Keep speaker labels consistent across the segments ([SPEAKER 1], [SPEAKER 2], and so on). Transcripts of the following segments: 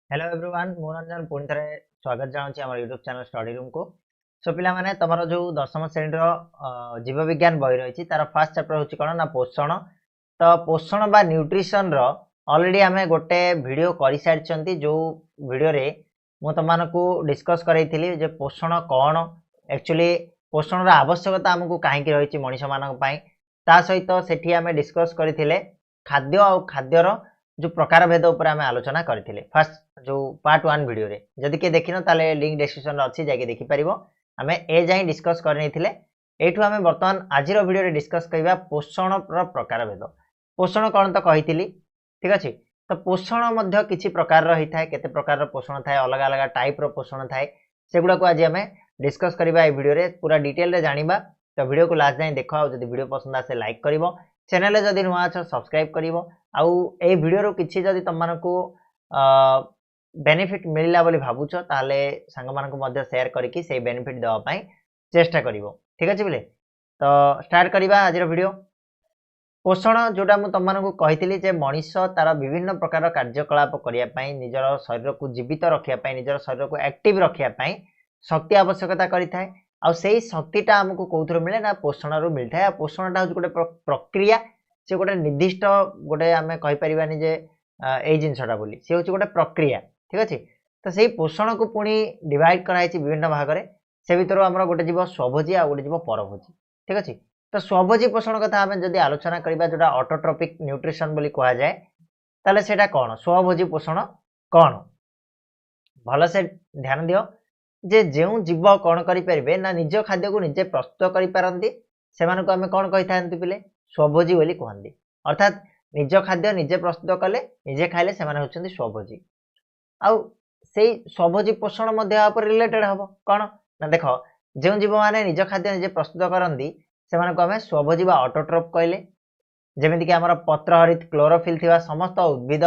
[SPEAKER 1] Hello everyone मु रंजन पुणी थे स्वागत जनाऊँ आम यूट्यूब चैनल स्टडी रूम को। सो पिला माने तुम जो दशम श्रेणी जीव विज्ञान बही रही तार फास्ट चैप्टर हूँ कौन ना पोषण। तो पोषण बा न्यूट्रिशन ऑलरेडी आम गोटे वीडियो कर सारी जो वीडियो रे मु तुमको डिस्कस करी पोषण कौन एक्चुअली पोषण आवश्यकता आमको कहीं रही मनीष मान सहित से आम डिस्कस करते खाद्य और खाद्यर जो प्रकार भेद उपर आम आलोचना करते फास्ट जो पार्ट 1 वीडियो रे जदि किए देखिन ताले लिंक डिस्क्रिप्शन अच्छी जाके देखि परिबो। आमे ए जाई डिस्कस करनेथिले एठु आमे वर्तमान आज रो वीडियो रे डिस्कस करबा पोषण रो प्रकार भेद। पोषण कोन तो कहितिली ठीक अछि। तो पोषण मध्य किछि प्रकार रो हिथाय केते प्रकार रो पोषण थाय अलग अलग टाइप रो पोषण थाय सेगुडा को आज आमे डिस्कस करबा ए वीडियो रे पूरा डिटेल रे जानिबा। तो वीडियो को लास्ट जाई देखो जदि वीडियो पसंद आसे लाइक करिवो चैनल रे जदि नुवा छ सब्सक्राइब करिवो आउ ए वीडियो रो किछि जदि तमनको बेनिफिट मिलला बोली भावुच ताले सांग मानक मध्य शेयर करके से बेनिफिट देवा पाई चेष्टा करिवो ठीक अछि बोले। तो स्टार्ट करबा आज रो वीडियो। पोषण जोटा मु तमनको कहितली जे मनीष तार विभिन्न प्रकार कार्यकलाप करिया पाई निजर शरीर को जीवित रखिया पाई निजर शरीर को एक्टिव रखिया पाई शक्ति आवश्यकता करिथाय आ सेही शक्तिटा हमको कोथरो मिले ना पोषण रो मिलथाय। आ पोषणटा होछ गोटे प्रक्रिया से गोटे निर्दिष्ट गोटे आमे कहि परिबानी जे ए जिनसटा बोली से होछ गोटे प्रक्रिया ठीक अच्छे। तो सही पोषण को पुणी डिवाइड कराई विभिन्न भाग में से भर आम गोटे जीव स्वभोजी आ गोटे जीव परभोजी ठीक अच्छे। तो स्वभोजी पोषण कथा आम जब आलोचना करवा जोटा ऑटोट्रोपिक न्यूट्रिशन बोली कह जाए ताले सेटा कौन स्वभोजी पोषण कौन भल से ध्यान दियो जे जो जीव कौन करें ना निज खाद्य को निजे प्रस्तुत करें से आम कौन कही था पिले स्वभोजी बोली कहती अर्थात निज खाद्य निजे प्रस्तुत कले निजे खाइले से होती स्वभोजी। आउ से स्वभोजी पोषण रिलेटेड हम कौन ना देख जो जीव मैंने निज खाद्य निजे प्रस्तुत करती से आम स्वभोजी बा ऑटोट्रोप कहले जमीक आम पत्र हरित क्लोरोफिल थिबा समस्त उद्भिद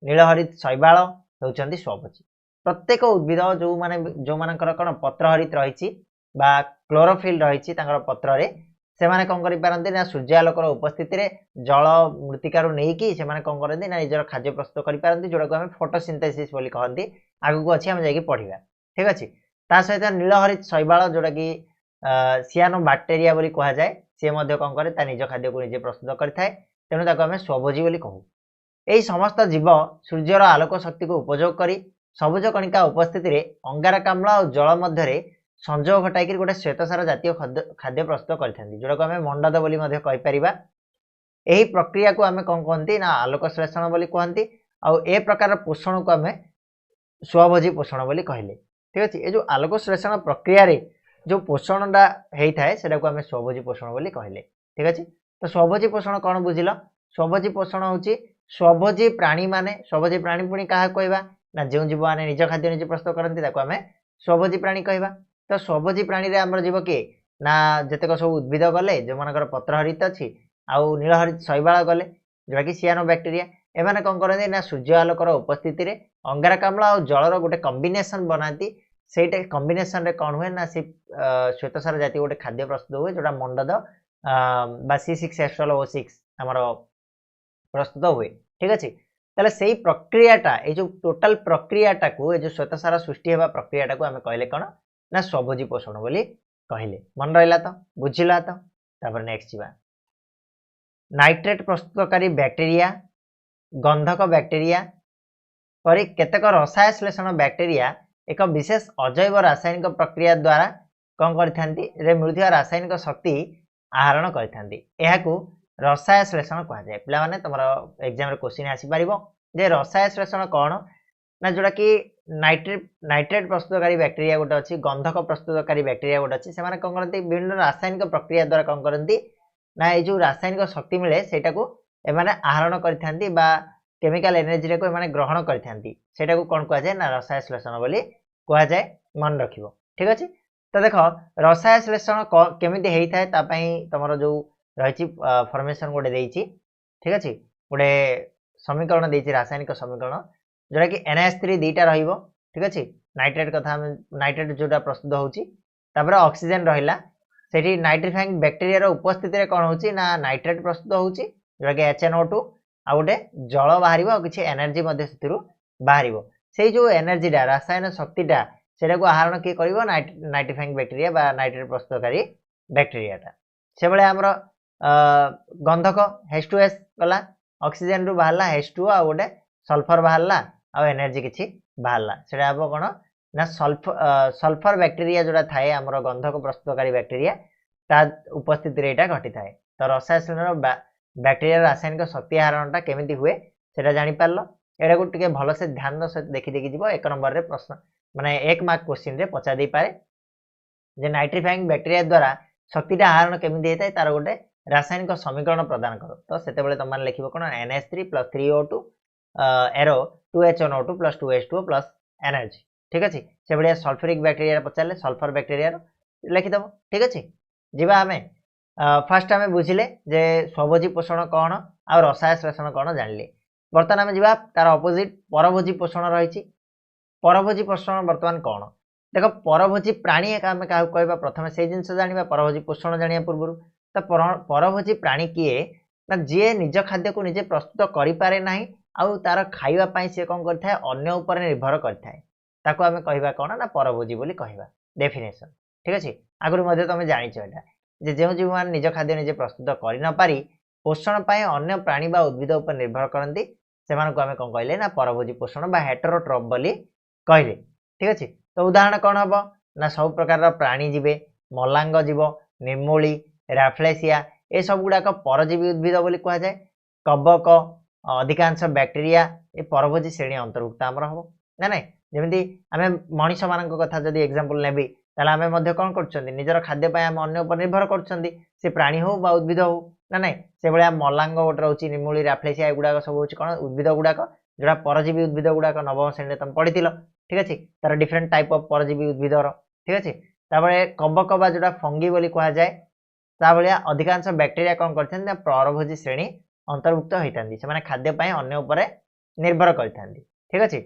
[SPEAKER 1] नीलहरित शैवाल होउचंदी स्वभोजी। प्रत्येक उद्भिद जो माने जो मानकर कौन पत्र हरित रही क्लोरोफिल रही पत्र रे से माने कौन करि पारंती ना सूर्यालोकर उपस्थिति रे जल मृत्तिकारु नेकी से माने कौन करंती ना निजर खाद्य प्रस्तुत करि पारंती जोड़ा को हम फोटोसिंथेसिस बोली कहंती आगु को अछि हम जाई पढिबा ठीक अछि। ता सहित नीलहरित शैवाल जोड़ा कि सियानो बैक्टेरिया बोली कहा जाए से मध्य कौन करे ता निज खाद्य को निजे प्रस्तुत करिथाय तेनु ताको हम स्वभोजी बोली कहू। एही समस्त जीव सूर्यर आलोक शक्ति को उपयोग करी सबुज कणिका उपस्थिति रे अंगारकाम्ल और जल मध्य रे संजोग घटाई गोटे श्वेतसार जातीय खाद्य प्रस्तुत करते जोड़ा को आम मंडद बोली कही परिबा। एही प्रक्रिया को आम कौन कहती ना आलोक श्लेषण बोली कहती आउ ए प्रकार पोषण को आम स्वभोजी पोषण बोली कहले ठीक अच्छे। ये जो आलोक श्लेषण प्रक्रिया रे जो पोषणटा होता है सेटा को आम स्वभोजी पोषण बोली कहले ठीक अच्छे। तो स्वभोजी पोषण कौन बुझिल स्वभोजी पोषण होची स्वभोजी प्राणी माने स्वभोजी प्राणी पुणी क्या कहवा ना जो जीव मैंने निज खाद्य निजे प्रस्तुत करती आम स्वभोजी प्राणी कहवा। तो स्वभोजी प्राणी रे आमर जीव किए ना जेतक सब उद्भिद गले जो मानकर पत्र हरित अच्छी आउ नीलहरित शैवाल गले जोटा कि सियानो बैक्टेरिया एमाने कौन करते ना सूर्य आलोकर उपस्थिति रे अंगारकाम्ल और जलर गोटे कॉम्बिनेशन बनाती सेटा कॉम्बिनेशन रे कौन हुए ना से श्वेतसार जाति गोटे खाद्य प्रस्तुत हुए जोटा मंडद बा C6H12O6 आमर प्रस्तुत हुए ठीक अच्छे। ताले सेही प्रक्रियाटा ए जो टोटल प्रक्रियाटा को ए जो श्वेतसार सृष्टि हेबा प्रक्रियाटा को आमे कहले कौन ना स्वभोजी पोषण बोली कहले मन रहा तो बुझिला तो तापर नेक्स्ट जीवा नाइट्रेट प्रस्तुतकारी बैक्टेरिया गंधक बैक्टेरिया परि केतेक रसायन श्लेषण बैक्टेरिया एक विशेष अजैव रासायनिक प्रक्रिया द्वारा कौन करथांती मिलुथिबा रासायनिक शक्ति आहरण करथांती एहाकू रसायन श्लेषण कहा जाए। पिला माने तमरो एग्जाम रे क्वेश्चन आसी परिबो जे रसायन श्लेषण कौन ना जोड़ा कि नाइट्रेट प्रस्तुतकारी बैक्टेरिया गोटे अच्छी गंधक प्रस्तुतकारी बैक्टेरिया गोटे अच्छी से कौन करती विभिन्न रासायनिक प्रक्रिया द्वारा कौन करती ना ये जो रासायनिक शक्ति मिले सेटा को एमाने आहरण करथांती बा केमिकल एनर्जी को एमाने ग्रहण करथांती सेटा को कौन कहा जाए ना रसायन श्लेषण बोली कहा जाए मन रखिबो ठीक अच्छे। तो देख रसायन श्लेषण केमिति हेई थाए ता पई तमरो जो रही फॉर्मेशन गोटे देइछि ठीक अच्छे गोटे समीकरण देइछि रासायनिक समीकरण जोटा कि NH3 दुईटा रहिबो ठीक अच्छे। नाइट्रेट कथा नाइट्रेट जोटा प्रस्तुत होउछि तापर ऑक्सीजन रहिला सेठी नाइट्रिफाइंग बैक्टेरिया रो उपस्थिति रे कोन होउछि ना नाइट्रेट प्रस्तुत होउछि जोटा कि HNO2 आ गोटे जल बाहरिबो आ किछि एनर्जी मध्ये सेतिरु बाहरिबो सेई जो एनर्जीटा रासायन शक्तिटा सेटा को आहरण किए करिवो नाइट्रिफाइंग बैक्टेरिया बा नाइट्रेट प्रस्तुतकारी बैक्टेरियाटा से बेले हमर गंधक H2S गला ऑक्सीजन रु बाहरला H2O आ गोटे सल्फर बाहरला आ एनर्जी किछि बाहरला सेटा हबो कोन ना सल्फर बैक्टेरिया जोड़ा थाए हमर गंधक प्रस्तुतकारी बैक्टेरिया ता उपस्थिति रे एटा घटी थाए तो रसायन बैक्टेरिया रासायनिक शक्ति आहरणटा केमिति हुए सेटा जानि पारलो एटा को टिके भलो से ध्यान से देखि देखि जीवो एक नंबर रे प्रश्न माने 1 मार्क क्वेश्चन रे पचा दे पारे जे नाइट्रिफाइंग बैक्टेरिया द्वारा शक्तिटा आहरण केमिति हेताय तार गोटे रासायनिक समीकरण प्रदान करो तो सेते बेले तमान लिखिबो कोन NH3 + 3O2 arrow 2HNO2 + 2H2O + energy ठीक अछि से बढिया सल्फ्यूरिक बैक्टेरिया पचाले सल्फर बैक्टेरिया लिखि दबो ठीक अछि जीवा हमें फास्ट हमें बुझिले जे स्वभोजी पोषण कोन आ रसायन श्लेषण कोन जानले वर्तमान हमें जीवा तार ऑपोजिट परभोजी पोषण रहिछि परभोजी पोषण वर्तमान कोन देखो परभोजी प्राणी एक हमें का कहबा प्रथम से जिंस जानिबा परभोजी पोषण जानिया पूर्व तो परभोजी प्राणी किए ना जे निज खाद्य को निजे प्रस्तुत करि पारे नाही आ तार खाइबा पई से कोन करथाय अन्य ऊपर निर्भर करथाय ताको हमें कहबा कोन ना परभोजी बोली कहबा डेफिनेशन ठीक अछि आगुर मध्ये तमे जानिछ एटा जे जेउ जीवमान निज खाद्य निजे प्रस्तुत करि न पारी पोषण पई अन्य प्राणी बा उद्भिद ऊपर निर्भर करंती सेमान को हमें कोन कहले ना परभोजी पोषण बा हेटेरोट्रॉफ बोली कहले ठीक अछि तो उदाहरण कोन हबो ना सब प्रकार रो प्राणी जीवे मलांग जीव निर्मूली राफ्लेसिया ए सब गुडा को परजीवी उद्भिद बोली कहा जाय कबक अधिकांश बैक्टेरिया ए परभोजी श्रेणी अंतर्भुक्त हमर हबो ना नै जेमिति हमें मनीष मानक कथा जदी एग्जांपल नेबी ताला हमें मध्य कोन करछन्ती निजर खाद्य पय हम अन्य ऊपर निर्भर करछन्ती से प्राणी हो बा उद्भिद हो ना नै से बळिया मलांग गोट रहउची निर्मूली राफ्लेसिया गुडा को सब होची कोन उद्भिद गुडा को जोडा परजीवी उद्भिद गुडा को नवम श्रेणी तम पढितिलो ठीक अछि तार डिफरेंट टाइप ऑफ परजीवी उद्भिद रो ठीक अछि ताबळे कबक बा जोडा फंगी बोली कहा जाय ता बळिया अधिकांश बैक्टेरिया कोन करछन ना परभोजी श्रेणी अंतर्भुक्त होइतांदी से माने खाद्य पय अन्य ऊपर निर्भर करथांदी ठीक अछि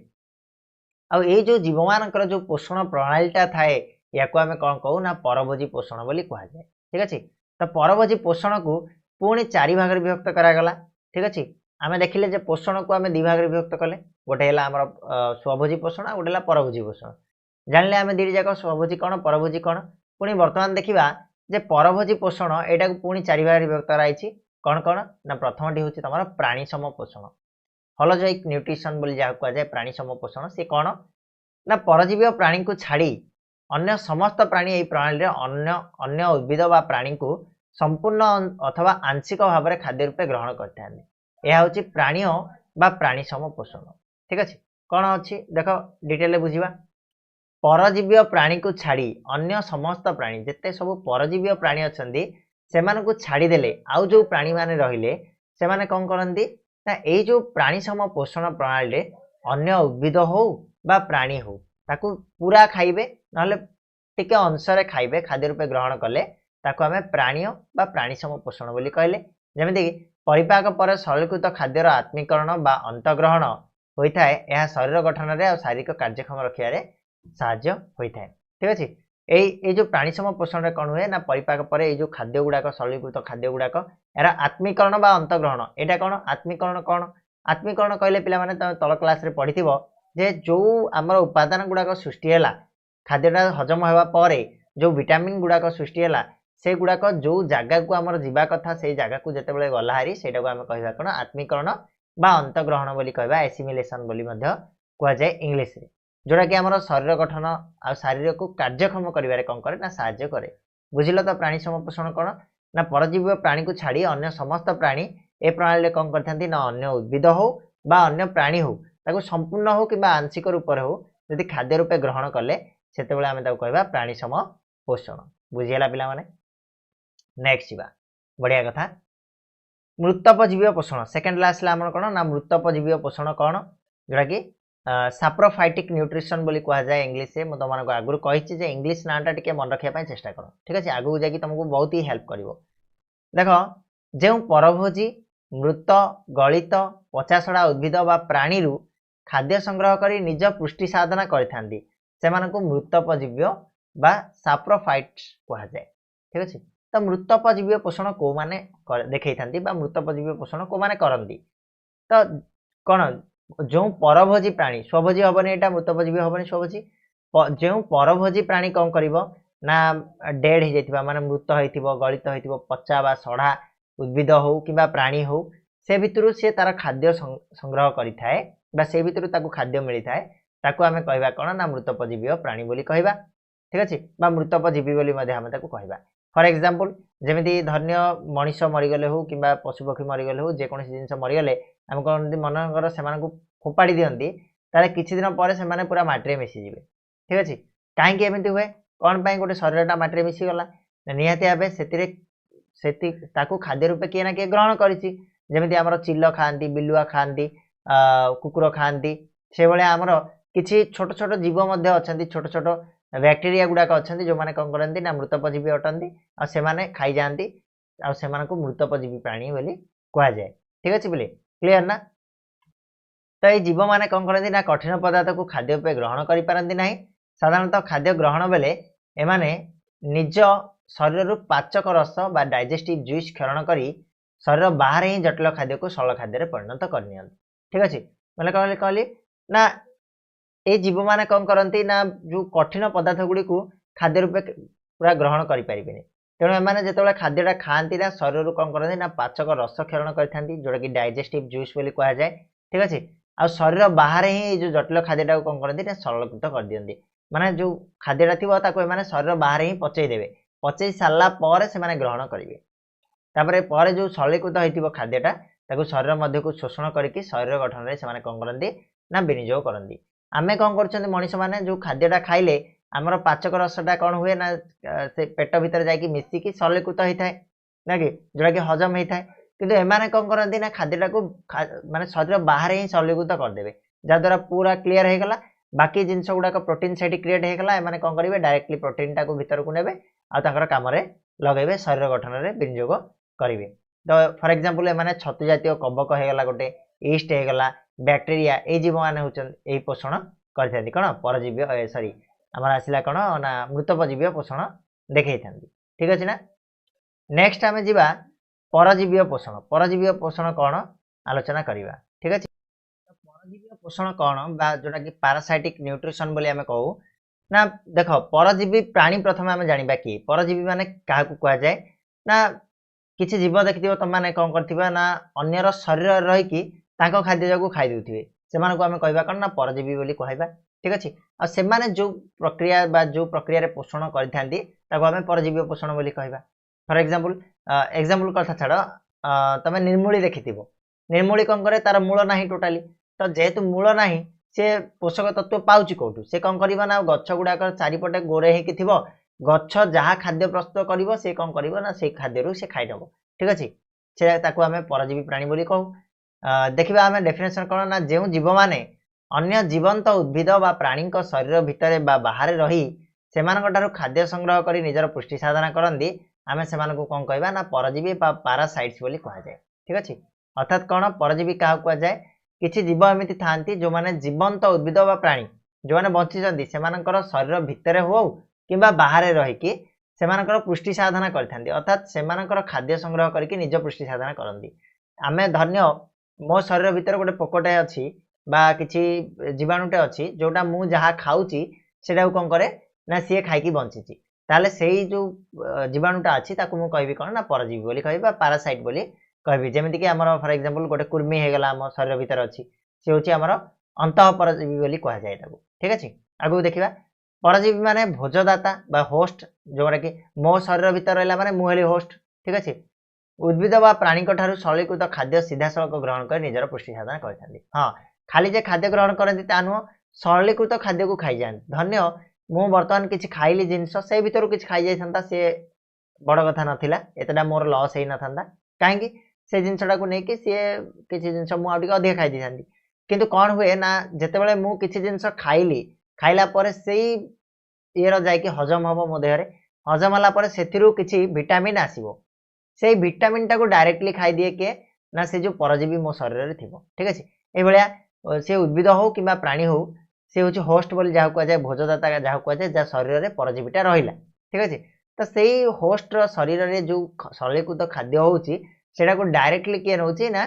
[SPEAKER 1] आ ए जो जीवमानकर जो पोषण प्रणालीटा थाए याको हमें कोन कहू ना परभोजी पोषण बोली कहा जाय ठीक अछि तो परभोजी पोषण को पुणी 4 भाग रे विभक्त करा गला ठीक अछि आमे देखिले जे पोषण को आमे 2 भाग रे विभक्त कले गोटे हला हमर स्वभोजी पोषण आ गोटे हला परभोजी पोषण जानले आमे दिरि जाक स्वभोजी कोन परभोजी कोन पुणी वर्तमान देखिबा जे परभोजी पोषण एटा को पुणी 4 भाग रे विभक्त कराइछि कोन कोन ना प्रथमटी होछि तमरा प्राणी सम पोषण होलोजोइक न्यूट्रिशन बोली जा कहा जाय प्राणी सम पोषण से कोन ना परजीवी प्राणी को छाड़ी अन्य समस्त प्राणी एई प्रणाली रे अन्य उद्भिद बा प्राणी को संपूर्ण अथवा आंशिक भाव रे खाद्य रूपे ग्रहण करथांदी एहा होछि प्राणी बा प्राणी सम पोषण ठीक अछि कोन अछि देखो डिटेल बुझिबा परजीवी प्राणी को छाड़ी अन्य समस्त प्राणी जते सब परजीवी प्राणी अछंदी सेमान को छाड़ी देले आउ जो प्राणी माने रहिले से माने कोन करंदी ना एई जो प्राणी सम पोषण प्रणाली रे अन्य उद्भिद हो बा प्राणी हो ताकू पूरा खाइबे नहले टिके अंशरे खाइबे खाद्य रूपे ग्रहण कले ताकू हमें प्राणी बा प्राणी सम पोषण बोली कहले जेमिति परिपाक पर सरलीकृत खाद्यर आत्मीकरण बा अंतग्रहण होइथाय एहा शरीर गठन रे आ शारीरिक कार्यक्षम रखिया रे साहाय्य होइथाय ठीक अछि ए जो प्राणी सम पोषण रे कोन हुए ना परिपाक पर ए जो खाद्य गुडा को सरलीकृत खाद्य गुडा को एरा आत्मीकरण बा अंतग्रहण एटा कोन आत्मीकरण कहले पिला माने तल क्लास रे पढिथिबो जे जो हमर उपादान गुडा को सृष्टि हैला खाद्यटा हजम हेबा परे जो विटामिन गुडा को सृष्टि हैला से गुडा को जो जागा को हमर जीवा कथा से जागा को जते बेले गला हारी सेटा को हम कहबा कोन आत्मीकरण बा अंतग्रहण बोली कहबा एसिमिलेशन बोली मध्य कहा जाय इंग्लिश रे जोडा कि हमर शरीर गठन आ शरीर को कार्यक्षम करिवारे कोन करे ना सहाय्य करे बुझिलो तो प्राणी सम पोषण कोन ना परजीवी प्राणी को छाड़ी अन्य समस्त प्राणी ए प्रणाली रे कोन करथांती ना अन्य उद्भिद हो बा अन्य प्राणी हो ताको संपूर्ण हो किबा आंशिक रूप रे हो यदि खाद्य रूपे ग्रहण कले सेते बेले हमें ताको कहबा प्राणी सम पोषण बुझियला पिला माने नेक्स्ट बा बढ़िया कथा मृतपजीवी पोषण सेकंड लास्ट ला हमर कोन ना मृतपजीवी पोषण कोन जोडा कि सैप्रोफाइटिक न्यूट्रिशन बोली कहा जाए इंग्लिश से मु तमन को आगुर कहिछि जे इंग्लिश नाटा टिके मन रखिया पय चेष्टा करो ठीक अछि आगु जाकी तुमको बहुत ही हेल्प करिवो देखो जे परभोजी मृत गलित पचासड़ा उद्भिद बा प्राणी रु खाद्य संग्रह करी निज पुष्टि साधना करथांदी सेमानकु मृतपजीवी बा सैप्रोफाइट्स कहा जाए ठीक अछि तो मृतपजीवी पोषण को माने देखैथांदी बा मृतपजीवी पोषण को माने करंदी तो कोन जो परभोजी प्राणी स्वभोजी हेनी यहाँ मृतभोजी भी हेनी स्वभोजी जो परभोजी प्राणी कौन कर ना डेड हो जाइथिबा माने मृत होइथिबो गलित होइथिबो पचा बा सड़ा उद्भिद हो कि प्राणी हो से भितरु से तार खाद्य संग्रह करिथाए बा से भितरु ताकू खाद्य मिली थाए ताकू आमे कहबा कोन ना मृतपजीवी प्राणी बोली कहबा ठीक अछि बा मृतपजीवी बोली मध्ये हम ताकू कहबा फॉर एग्जांपल जेमिति धन्य मनीष मरिगले हो किबा पशु पक्षी मरिगले हो जे कोनसी जिंस मरिगले हम कोन मनकर सेमानकू फोपाड़ी दियंती ताले किछि दिन पर सेमाने पूरा माटी रे मिसि जिवे ठीक अछि काहे कि एमिति हुए कौन पाई गोटे शरीरटा माटी रे मिसि गला निहाती भाबे सेति ताकू खाद्य रूपे किए ना किए ग्रहण करिछि जेमिति हमर चिल्ल खांती बिलुआ खांती कुकुर खांती से भले हमर किछि छोट छोट जीव मध्ये अछंती छोट छोट बैक्टेरिया गुडाक अछंती जो माने कोन करंती ना मृतपजीवी अटंती आ से माने खाई जानती आ से माने को मृतपजीवी प्राणी बोली कहा जाए ठीक अछि बोले क्लियर ना तो ये जीव माने कोन करंती ना कठिन पदार्थ को खाद्य रूपे ग्रहण करि पारंती नाही साधारणतः खाद्य ग्रहण बेले एमाने निज शरीर पाचक रस बा डाइजेस्टिव जूस क्षरण करी शरीर बाहर ही जटिल खाद्य को सरल खाद्य परिणत करनी ठीक अच्छे मैंने कहली ना ये जीव मैंने कौन करती ना जो कठिन पदार्थ गुड़ी को खाद्य रूपे पूरा ग्रहण करें तेणु एम जो खाद्यटा खाती ना शरीर कौन करती ना पाचक रस क्षरण करते जोटा कि डाइजेस्टिव जूस बोली कह जाए ठीक अच्छे आ शरीर बाहर ही जो जटिल खाद्यटा को कौन करती ना सरलीकृत कर दिखती माने जो खाद्यटा थी एम शरीर बाहर ही पचईदेवे पचई सारा पर से ग्रहण करेंगे तापर पर जो सरलीकृत होता खाद्यटा शरीर मध्य को शोषण करके शरीर गठन में से कौन करती ना विनियोग करती आमे कौन कर मनीष मैंने जो खाद्यटा खाइले आमर पाचक रसटा कौन हुए ना से पेट भीतर जाकि मिसिकी सरलीकृत होता है ना कि जोटा कि हजम होता है किंतु एमाने कौन करती ना खाद्यटा को माने शरीर बाहर ही सरलीकृत करदे जहाद्वारा पूरा क्लीयर हो गला बाकी जिनस गुड़ाक प्रोटीन से क्रिएट होगा एम कौन करेंगे डायरेक्टली प्रोटीन टाक भीतर को नेबे आर कम लगे शरीर गठन में विनियोग करेंगे तो फॉर एग्जांपल एमाने छतु जातीय कवक होगला गोटे ईस्ट होगला बैक्टेरिया ये जीव मैंने होती पोषण करते कौन परजीवी सॉरी आमर आसला कौन ना मृतपजीवी पोषण देखई था ठीक अच्छे ना नेक्स्ट आम जा परजीवी पोषण कौन आलोचना करवा ठीक अच्छे परजीवी पोषण कौन जोटा कि पारासाइटिक न्यूट्रिशन बोली आम कहू ना देख परजीवी प्राणी प्रथम आम जाना कि परजीवी माने क्या कह जाए ना किसी जीव देखिए तुम मैंने कौन कर ना अन्यर शरीर रहीकि खाद्य जो खाई देते से आम कहवा कौन ना परजीवी बोली कहवा ठीक अच्छे आ जो प्रक्रिया जो प्रक्रिया पोषण करें परजीवी पोषण बोली कहवा फॉर एग्जांपल कथा छाड़ तुम निर्मूली देखि निर्मूली कौन करे तार मूल ना टोटाली तो जेहेतु मूल ना सी पोषक तत्व पाउची कौटू से कौन कर गछ गुड़ाक चारिपटे गोरे हो गछ जहाँ खाद्य प्रस्तुत कर से कौन कर ना से खाद्य से खाईनब ठीक अच्छे से आम परजीवी प्राणी बोली कहू देखा आम डेफिनेशन कौन ना जो जीव मैंने अन्य जीवंत उद्भिद बा प्राणी शरीर भितर बा बाहर रही से खाद्य संग्रह कर निजर पुष्टि साधना करती आम से कौन कहवा ना परजीवी बा पारासाइट्स बोली कह जाए ठीक अच्छे अर्थात कौन परजीवी क्या कह जाए किसी जीव एमती था जो मैंने जीवंत उद्भिद बा प्राणी जो मैंने बंची से शरीर भितर हो कि बाहर रहीकि से पुष्टि साधना करते अर्थात से खाद्य संग्रह करके निज पुष्टि साधना करती आम धन्य मो शरीर भितर गोटे पोकटे अच्छी बा किसी जीवाणुटे अच्छी जोटा मु जहाँ खाऊँगी से कौन करे ना सी खाई बंची ताले से जो जीवाणुटा अच्छी मुझे कहबी कौन ना परजीवी बोली कहबी पारासाइट बोली कहबी जमीती कि आमर फॉर एग्जांपल गोटे कुर्मी होगला आम शरीर भितर अच्छी सी हूँ आमर अंतः परजीवी बोली कह जाए ठीक अच्छे आगू देखा परजीवी माने भोजदाता बा होस्ट जोटा कि मो शरीर भितर रहा माने मुहली होस्ट ठीक अच्छे उद्भिद बा प्राणी सरलीकृत खाद्य सीधा सड़क ग्रहण कर निजर पुष्टि साधना करते हाँ खाली जे खाद्य ग्रहण करती ता नुह सरलीकृत खाद्य को खाई जाए धन्य मु बर्तमान किसी खाइली जिनस से भीतर किसी खाई जाता सी बड़ कथा नाला एतटा मोर लस हो ना कहीं से जिनसा को लेकिन सी किसी जिन मुझे अधिक खाई दी था किंतु कौन हुए ना जिते मु किसी जिनस खाइली खाइला पर से ये जाकि हजम हम मो देह हजम होला से किसी विटामिन आसो से विटामिन टाक डायरेक्टली खाई दिए किए ना से जो परजीवी मो शरीर थी ठीक अच्छे ये सी उद्भिद हो कि प्राणी हो सी हूँ होस्ट बोली जहाँ कहुए भोजदाता जहाँ कहुए जहाँ शरीर में परजीवीटा रहा ठीक अच्छे तो से होस्ट शरीर में जो सरलीकृत खाद्य होगा को डायरेक्टली किए नौ ना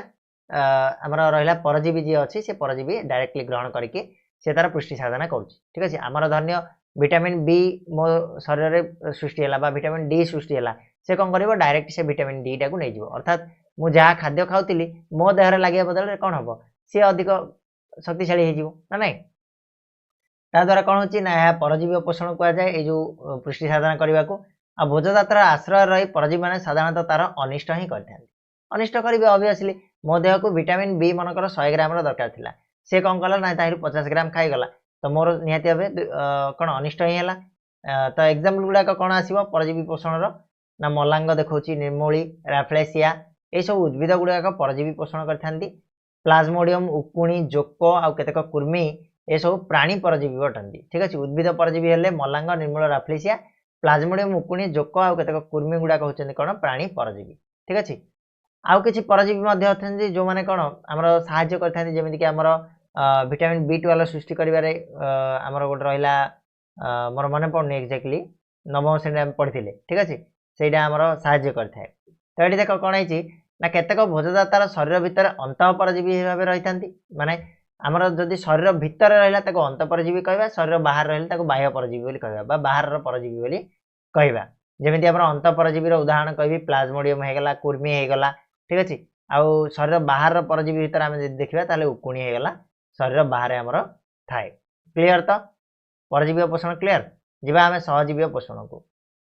[SPEAKER 1] आमर रहा परजीवी जी अच्छी से परजीवी डायरेक्टली ग्रहण करके से तार पुष्टि साधना करुच्ची ठीक अच्छे आमर धन्य विटामिन बी मो शरीर सृष्टि है विटामिन डी सृष्टि है से कौन कर डायरेक्ट से विटामिन डी टाक नहीं अर्थात मुझे जहाँ खाद्य खाऊली मो देहर लगे बदल कौन हम सी अधिक शक्तिशाली हो ना ताद्वारा कौन होची ना यह परजीवी पोषण कहुए ये जो पुष्टि साधना करने को आ भोजदातार आश्रय रही परजीवी मैंने साधारणतः तार अनिष्ट ही करते अनिष्ट करेंगे ऑब्वियसली मो देह को विटामिन बी मनकर 100 ग्राम दरकार थिला से कौन कला ना 50 ग्राम खाईगला तो मोर निहाती भाव कौन अनिष्ट ही है तो एग्जाम्पल गुड़ाक कौन आसो परजीवी पोषण ना मलांग देखा निर्मूली राफ्लेसिया ये सब उद्भिद गुड़ाक परजीवी पोषण करते प्लाज्मोडियम उकुणी जोक आउ केतेक कुर्मी ये सब प्राणी परजीवी अटंती ठीक अच्छे उद्भिद परजीवी हेले मलांग निर्मूल राफ्लेसिया प्लाज्मोडियम उकुणी जोक आउ केतेक कुर्मी गुड़ाक होचंती कौन प्राणी परजीवी ठीक अच्छे आउ किछि परजीवी अच्छे जो मैंने कौन आमर साहाय्य करते जमीक आमर विटामिन B12 सृष्टि करिबारे आमर गोटे रहिला मोर मन पड़नी एक्जाक्टली नवम श्रेणी पढ़ी ठीक अच्छे सेटा आमर साहाय्य करता तो ये देख कौन है ना केतेक भोजदातार शरीर भितर अंत परजीवी भाव रही था माने आमर जदि शरीर भितर रहा अंत परजीवी कहवा शरीर बाहर रहा बाह्य परजीवी कहवा बाहर परजीवी बोली कहवा जमी आम अंत परजीवी उदाहरण कहि प्लाज्मोडियम होगला कुर्मी होगला ठीक अच्छे आउ शरीर बाहर परजीवी भितर आम देखा ताले उकुणी होगला शरीर बाहर आमर थाए क्लीयर तो परजीवी पोषण क्लीयर जी आम सहजीवी पोषण को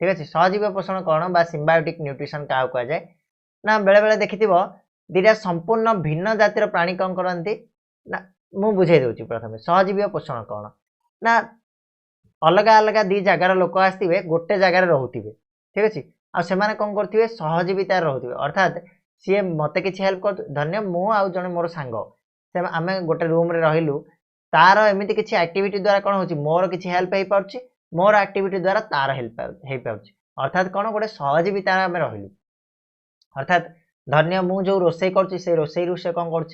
[SPEAKER 1] ठीक अच्छे सहजीवी पोषण कौन बा सिम्बायोटिक न्यूट्रिशन क्या कहुए ना बेले बेले देखि दीटा संपूर्ण भिन्न जातिर प्राणी कौन करती ना मु बुझे दूसरी प्रथम सहजीवी पोषण कौन ना अलग अलग दी जगार लोक आसवे गोटे जगार रोथे ठीक अच्छे आने कौन करेंगे सहजीविता रोथे अर्थात सी मत कि हेल्प कर धन्य मु आउ जड़े मोर सांग से आम गोटे रूम रे रहिलु तार एमती किसी एक्टिविटी द्वारा कौन हो मोर किसी हेल्प हो पार्छ मोर एक्टिविटी द्वारा तार हेल्प हो पार्छ अर्थात कौन गोटे सहजीविता आम रहिलु अर्थात धन्य मु जो रोषे कर रोषे रू से कौन कर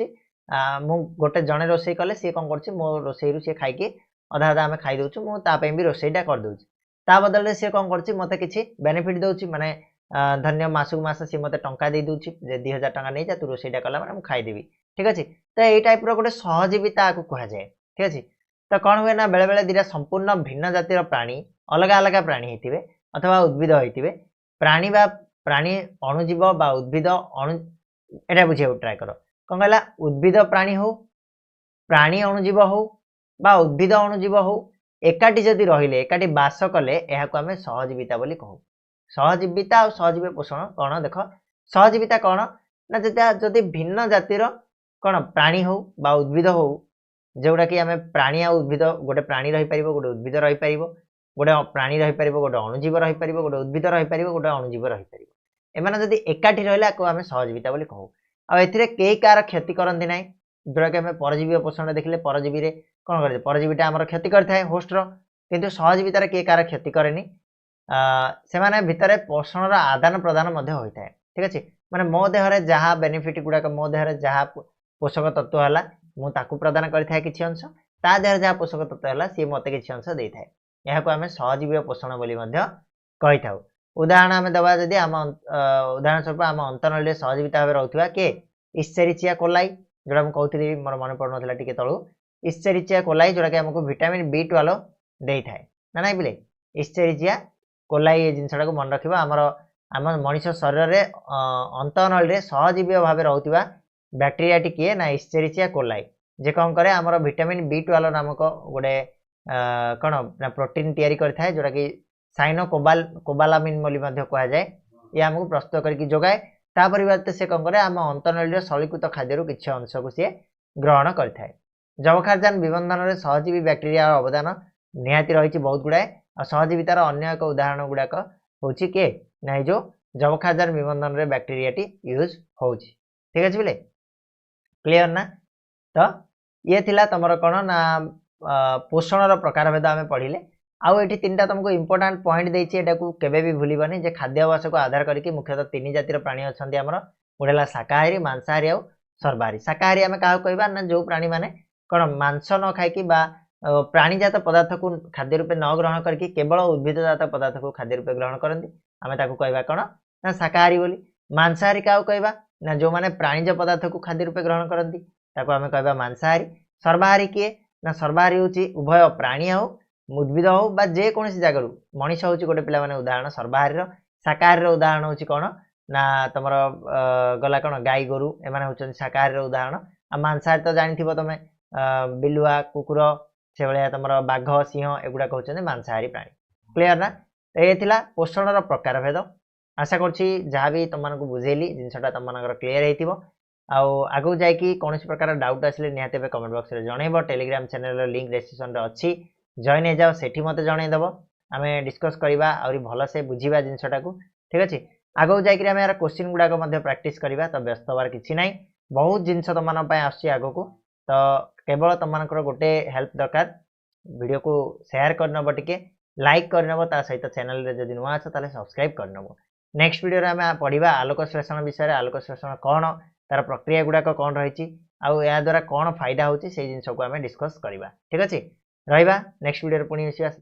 [SPEAKER 1] गोटे जड़े रोषे कले सी कौन कर मो रोषे रू सी खाई अधा अधा आम खाई दौचु मुझे भी रोषेटा कर दूसरी ता बदल सी कौन कर मत कि बेनिफिट दूसरी माने धन्य मासक मास सी मत टंका दे दूसरी 2000 टंका नहीं जा तू रोषेटा कला मैंने खाईदेवी ठीक अच्छे तो यही टाइप गोटे सहजीविता कहुए ठीक अच्छे तो कौन हुए ना बेले बेले दीटा संपूर्ण भिन्न जातिर प्राणी अलग अलग प्राणी होते अथवा उद्भिद होते प्राणी बा प्राणी अणुजीव बा उद्भिद अणु एटा बुझे ट्राए कर कौन कहला उद्भिद प्राणी हो प्राणी अणुजीव हो बा उद्भिद अणुजीव हो एकाठी जदि रहिले एकाठी बास कले यह आम सहजीविता बोली कहू सहजीविता और सहजीवी पोषण कौन देख सहजीविता कौन ना जदि भिन्न जातिर कौन प्राणी हो बा उद्भिद हो जोटा कि आम प्राणी आ उद्भिद गोटे प्राणी रही पार गोटे उद्भिद रही पार गोटे प्राणी रही पार गोटे अणुजीव रही पार गोटे उद्भिद रही पार गोटे अणुजीव रही पार एम जदि एकाठी रहा आम सहजीविता बोली कहू आए कई कार क्षति करती ना जोटा कि आम परजीवी पोषण देखिले परजीवी कौन कर परजीवीटा आम क्षति करता होस्टर किंतु सहजीवितार किए कार क्षति कैनि से भितर पोषण आदान प्रदान होता है ठीक अच्छे माने मो देहरे जहाँ बेनिफिट गुड़ाक मो देहरे जहाँ पोषक तत्व है मुझे प्रदान करता किसी अंश ता देहरे जहाँ पोषक तत्व है सी मत किसी अंश दे था यह आम सहजीवी पोषण बोली कही था उदाहरण आम दबा जदि आम उदाहरण स्वरूप आम अंतनल सहजीविता भाव रोकवा किए इस्चेरिचिया कोलाई जोड़ा मुझे कहती मोर मन पड़ ना टे तलू इस्चेरिचिया कोलाई जोड़ा कि आमको विटामिन B12 दे थाए ना ना बोले इस्चेरिचिया कोलाई ये जिनसा को मन रखा आमर आम मनीष शरीर में अंतनल सहजीवी भाव रोकवा बैक्टेरियाटी किए ना इस्चेरिचिया कोलाई जे कौन करे आमर विटामिन B12 नामक गोटे कौन ना प्रोटीन तैयारी करता जोटा कि साइनो कोबालामिन बोली कहुए ये आमको प्रस्तुत करके जोगाए ता परिवर्ते से कौन करे आम अंतनल सलीकृत खाद्य किसी अंश को सी ग्रहण करता है जबखारजान विबंधन में सहजीवी बैक्टेरिया अवदान निहाती रही बहुत गुड़ाए और सहजीवितार अन्य एक उदाहरण गुड़ाक हूँ किए ना जो जबखारजान विबंधन में बैक्टेरियाटी यूज हो ठीक अच्छे बोले क्लीयर ना तो ये थिला तुमर कौन ना पोषण प्रकार भेद आम पढ़ले आउ ये 3टा तुमको इंपोर्टाट पॉइंट देती केबे भी भूलबनी जे खाद्याभ्यास को आधार करके मुख्यतः 3 जातिर प्राणी अच्छा आमर गोटे शाकाहारी मांसाहारी और सर्वाहारी शाकाहारी आम क्या कहवा ना जो प्राणी मैंने कौन मांस न खाई प्राणीजात पदार्थ को खाद्य रूपे न ग्रहण करके केवल उद्भिदजात पदार्थ को खाद्य रूपे ग्रहण करती आम कहवा कौन ना शाकाहारी बोली मांसाहारी क्या कहवा ना जो माने प्राणीज पदार्थ को खाद्य रूपे ग्रहण करती ताको आमे कहबा मांसाहारी। सर्वाहारी किए ना सर्वाहारी होची उभय प्राणी हो उद्भिद हो बा जे कोनसी जगह मनीष होची गोटे पिला माने उदाहरण सर्वाहारी रो। शाकाहारी रो उदाहरण होची कोन ना तमर गला कोन गाई गोरु एमाने होचन शाकाहारी रो उदाहरण। आ मांसाहारी तो जानिथिबो तमे बिलुआ कुकुर से भलिया तमर बाघ सिंह एगुडा कहउछन मांसाहारी प्राणी। क्लियर ना ए थिला पोषण रो प्रकार भेद। आशा करछि जहाँ भी तुमको बुझेली जिनसटा तुम क्लीयर होइतिबो। आगु जाइकी कौन प्रकार डाउट आसले निहाते कमेंट बॉक्स रे जणैबो। टेलीग्राम चैनल लिंक डिस्क्रिप्शन रे अछि जॉइन हो जाओ सेठी मते जणै दबो आमे डिस्कस करबा और भल से बुझीबा जिनसटा को ठीक अछि। आगु जाइकी आमे यार क्वेश्चन गुडा को मध्ये प्रैक्टिस करबा तो व्यस्त होबार किछि नै बहुत जिनस तुमन पय आछि आगु को तो केवल तुमनकर गोटे हेल्प दरकार वीडियो को शेयर करनबो टिके लाइक करनबो ता सहित चैनल रे जदि नुवा छ ताले सब्सक्राइब करनबो। नेक्स्ट वीडियो रे आमे पढिबा आलोक श्लेषण विषय रे आलोक श्लेषण कोन तार प्रक्रिया गुडा को कोन रहिछि आ या द्वारा कोन फायदा होछि से जिंस को आमे डिस्कस करबा ठीक अछि। रहइबा नेक्स्ट वीडियो रे पुनी मिसिबा।